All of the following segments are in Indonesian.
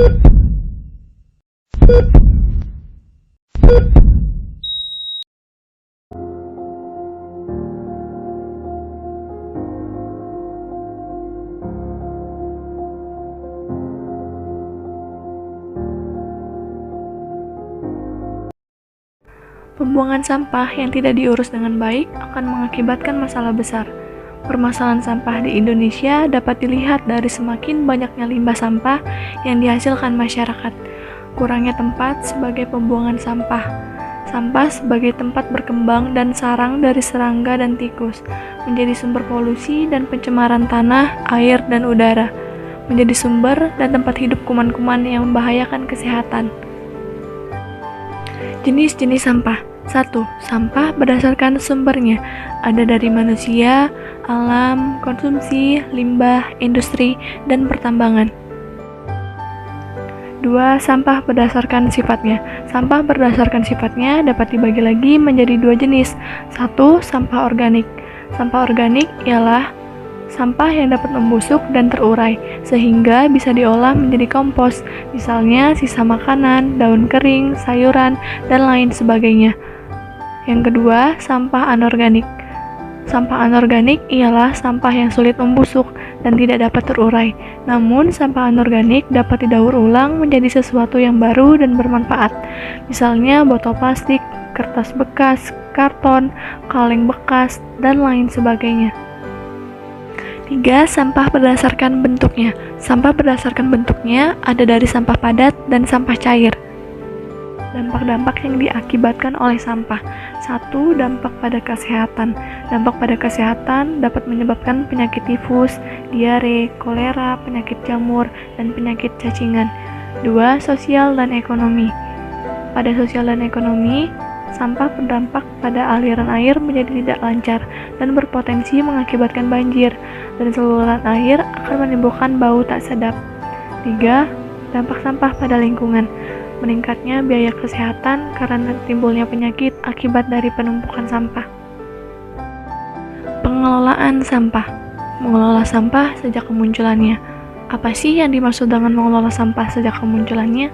Pembuangan sampah yang tidak diurus dengan baik akan mengakibatkan masalah besar. Permasalahan sampah di Indonesia dapat dilihat dari semakin banyaknya limbah sampah yang dihasilkan masyarakat, kurangnya tempat sebagai pembuangan sampah, sampah sebagai tempat berkembang dan sarang dari serangga dan tikus, menjadi sumber polusi dan pencemaran tanah, air, dan udara, menjadi sumber dan tempat hidup kuman-kuman yang membahayakan kesehatan. Jenis-jenis sampah. 1. Sampah berdasarkan sumbernya, ada dari manusia, alam, konsumsi, limbah, industri, dan pertambangan. 2. Sampah berdasarkan sifatnya. Sampah berdasarkan sifatnya dapat dibagi lagi menjadi 2 jenis. 1. Sampah organik. Sampah organik ialah sampah yang dapat membusuk dan terurai, sehingga bisa diolah menjadi kompos, misalnya sisa makanan, daun kering, sayuran, dan lain sebagainya. Yang kedua, sampah anorganik. Sampah anorganik ialah sampah yang sulit membusuk dan tidak dapat terurai. Namun, sampah anorganik dapat didaur ulang menjadi sesuatu yang baru dan bermanfaat. Misalnya botol plastik, kertas bekas, karton, kaleng bekas, dan lain sebagainya. 3. Sampah berdasarkan bentuknya. Sampah berdasarkan bentuknya ada dari sampah padat dan sampah cair. Dampak-dampak yang diakibatkan oleh sampah. 1. Dampak pada kesehatan. Dampak pada kesehatan dapat menyebabkan penyakit tifus, diare, kolera, penyakit jamur, dan penyakit cacingan. 2. Sosial dan ekonomi. Pada sosial dan ekonomi, sampah berdampak pada aliran air menjadi tidak lancar dan berpotensi mengakibatkan banjir, dan saluran air akan menimbulkan bau tak sedap. 3. Dampak sampah pada lingkungan. Meningkatnya biaya kesehatan karena timbulnya penyakit akibat dari penumpukan sampah. Pengelolaan sampah. Mengelola sampah sejak kemunculannya. Apa sih yang dimaksud dengan mengelola sampah sejak kemunculannya?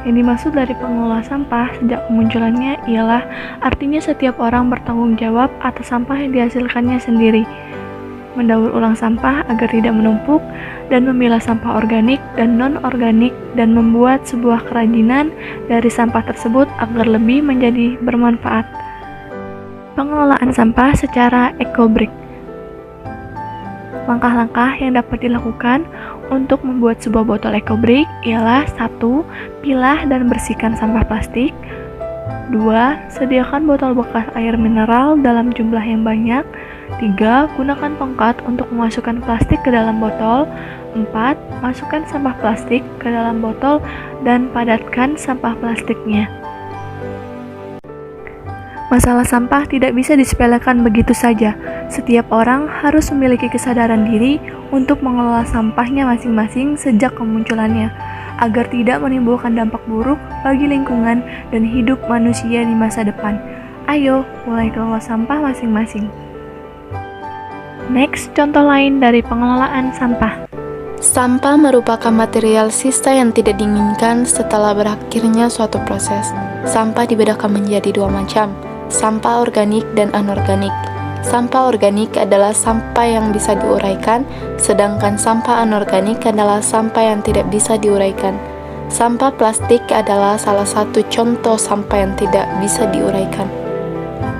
Yang dimaksud dari pengelola sampah sejak kemunculannya ialah artinya setiap orang bertanggung jawab atas sampah yang dihasilkannya sendiri, mendaur ulang sampah agar tidak menumpuk, dan memilah sampah organik dan non-organik, dan membuat sebuah kerajinan dari sampah tersebut agar lebih menjadi bermanfaat. Pengelolaan sampah secara eco-brick. Langkah-langkah yang dapat dilakukan untuk membuat sebuah botol eco-brick ialah 1. Pilah dan bersihkan sampah plastik. 2. Sediakan botol bekas air mineral dalam jumlah yang banyak. 3. Gunakan tongkat untuk memasukkan plastik ke dalam botol. 4. Masukkan sampah plastik ke dalam botol dan padatkan sampah plastiknya. Masalah sampah tidak bisa disepelekan begitu saja. Setiap orang harus memiliki kesadaran diri untuk mengelola sampahnya masing-masing sejak kemunculannya, agar tidak menimbulkan dampak buruk bagi lingkungan dan hidup manusia di masa depan. Ayo, mulai kelola sampah masing-masing. Next, contoh lain dari pengelolaan sampah. Sampah merupakan material sisa yang tidak diinginkan setelah berakhirnya suatu proses. Sampah dibedakan menjadi 2 macam, sampah organik dan anorganik. Sampah organik adalah sampah yang bisa diuraikan, sedangkan sampah anorganik adalah sampah yang tidak bisa diuraikan. Sampah plastik adalah salah satu contoh sampah yang tidak bisa diuraikan.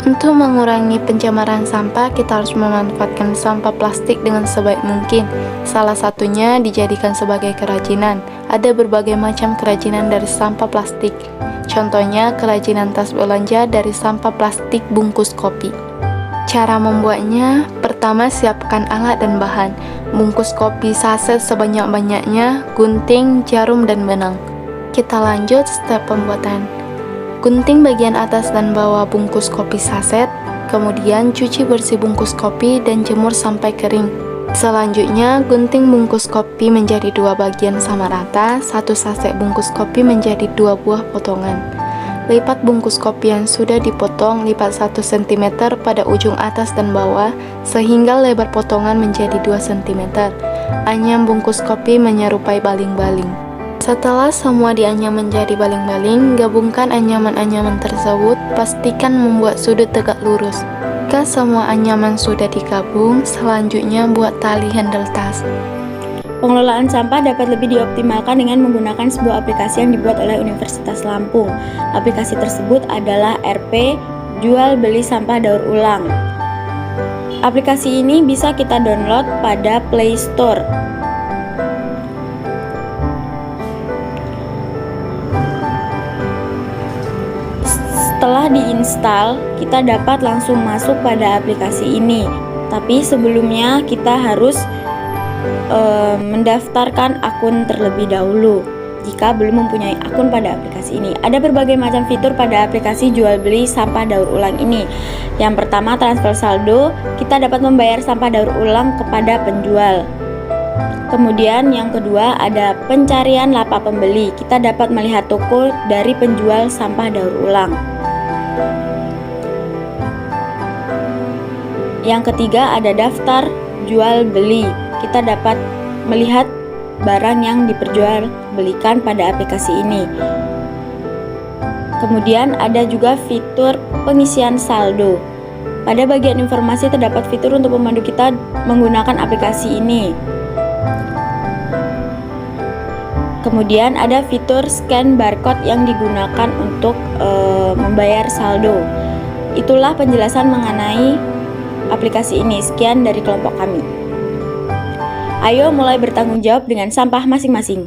Untuk mengurangi pencemaran sampah, kita harus memanfaatkan sampah plastik dengan sebaik mungkin. Salah satunya dijadikan sebagai kerajinan. Ada berbagai macam kerajinan dari sampah plastik. Contohnya, kerajinan tas belanja dari sampah plastik bungkus kopi. Cara membuatnya, pertama siapkan alat dan bahan. Bungkus kopi saset sebanyak-banyaknya, gunting, jarum, dan benang. Kita lanjut step pembuatan. Gunting bagian atas dan bawah bungkus kopi saset, kemudian cuci bersih bungkus kopi dan jemur sampai kering. Selanjutnya, gunting bungkus kopi menjadi 2 bagian sama rata, 1 saset bungkus kopi menjadi 2 buah potongan. Lipat bungkus kopi yang sudah dipotong, lipat 1 cm pada ujung atas dan bawah, sehingga lebar potongan menjadi 2 cm. Anyam bungkus kopi menyerupai baling-baling. Setelah semua dianyam menjadi baling-baling, gabungkan anyaman-anyaman tersebut, pastikan membuat sudut tegak lurus. Jika semua anyaman sudah digabung, selanjutnya buat tali handle tas. Pengelolaan sampah dapat lebih dioptimalkan dengan menggunakan sebuah aplikasi yang dibuat oleh Universitas Lampung. Aplikasi tersebut adalah RP Jual Beli Sampah Daur Ulang. Aplikasi ini bisa kita download pada Play Store. Setelah diinstal, kita dapat langsung masuk pada aplikasi ini. Tapi sebelumnya kita harus mendaftarkan akun terlebih dahulu jika belum mempunyai akun pada aplikasi ini. Ada berbagai macam fitur pada aplikasi jual beli sampah daur ulang ini. Yang pertama, transfer saldo. Kita dapat membayar sampah daur ulang kepada penjual. Kemudian yang kedua, ada pencarian lapak pembeli. Kita dapat melihat toko dari penjual sampah daur ulang. Yang ketiga, ada daftar jual beli. Kita dapat melihat barang yang diperjualbelikan pada aplikasi ini. Kemudian ada juga fitur pengisian saldo. Pada bagian informasi terdapat fitur untuk memandu kita menggunakan aplikasi ini. Kemudian ada fitur scan barcode yang digunakan untuk membayar saldo. Itulah penjelasan mengenai aplikasi ini. Sekian dari kelompok kami. Ayo mulai bertanggung jawab dengan sampah masing-masing.